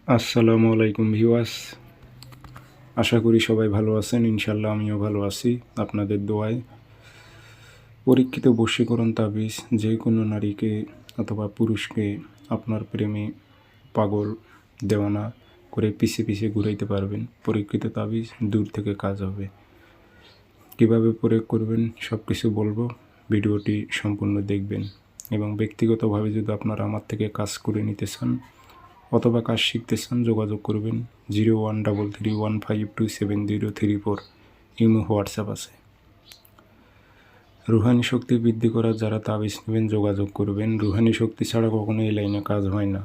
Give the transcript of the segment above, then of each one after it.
আসসালামু আলাইকুম ভিউয়ার্স। আশা করি সবাই ভালো আছেন। ইনশাল্লাহ আমিও ভালো আছি আপনাদের দোয়ায়। পরীক্ষিত বশীকরণ তাবিজ যে কোনো নারীকে অথবা পুরুষকে আপনার প্রেমে পাগল দেওয়ানা করে পিছে পিছে ঘুরাইতে পারবেন। পরীক্ষিত তাবিজ দূর থেকে কাজ হবে। কিভাবে প্রয়োগ করবেন সব কিছু বলবো, ভিডিওটি সম্পূর্ণ দেখবেন। এবং ব্যক্তিগতভাবে যদি আপনারা আমার থেকে কাজ করে নিতে চান অথবা কাজ শিখতে চান যোগাযোগ করবেন 013315270034। ইমো হোয়াটসঅ্যাপ আছে। রুহানি শক্তি বৃদ্ধি করার যারা তাবিজ নেবেন যোগাযোগ করবেন। রুহানি শক্তি ছাড়া কখনো এই লাইনে কাজ হয় না।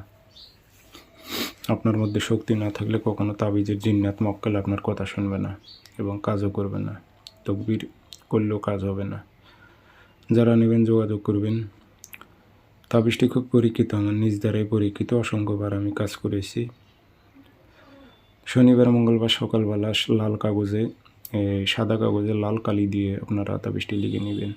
আপনার মধ্যে শক্তি না থাকলে কখনো তাবিজের জিন্নাত মক্কেল আপনার কথা শুনবে না এবং কাজও করবে না। তকবির করলেও কাজ হবে না। যারা নেবেন যোগাযোগ করবেন। তাবিজটি খুব পরীক্ষিত, আমার নিজ দ্বারাই পরীক্ষিত, অসংখ্যবার আমি কাজ করেছি। শনিবার মঙ্গলবার সকালবেলা লাল কাগজে সাদা কাগজে লাল কালি দিয়ে আপনারা তাবিজটি লিখে নেবেন।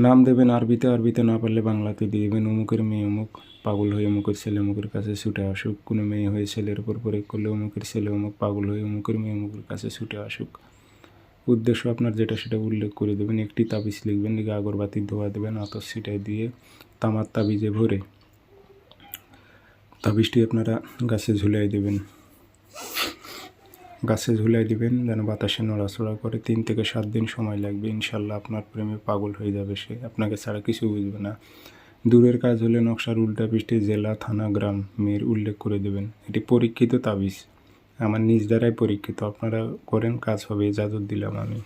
নাম দেবেন আরবিতে না পারলে বাংলাতে দিয়ে দেবেন। অমুকের মেয়ে অমুক পাগল হয়ে অমুকের ছেলে অমুকের কাছে ছুটে আসুক। কোনো মেয়ে হয়ে ছেলের উপর প্রয়োগ করলে অমুকের ছেলে অমুক পাগল হয়ে অমুকের মেয়ে অমুকের কাছে ছুটে আসুক। উদ্দেশ্য আপনার যেটা সেটা উল্লেখ করে দেবেন। একটি তাবিজ লিখবেন, লিখে আগরবাতির ধোয়া দেবেন, আতর ছিটায় দিয়ে তামার তাবিজে ভরে তাবিজটি আপনারা গাছে ঝুলাই দেবেন। গাছে ঝুলাই দিবেন যেন বাতাসে নড়াচড়া করে। 3 থেকে 7 দিন সময় লাগবে। ইনশাল্লাহ আপনার প্রেমে পাগল হয়ে যাবে সে, আপনাকে ছাড়া কিছু বুঝবে না। দূরের কাজ হলে নকশার উল্টা পৃষ্ঠে জেলা থানা গ্রাম মেয়ের উল্লেখ করে দেবেন। এটি পরীক্ষিত তাবিজ, আমার নিজ দ্বারাই পরীক্ষিত। আপনারা করেন, কাজ হবে, ইজাজত দিলাম আমি।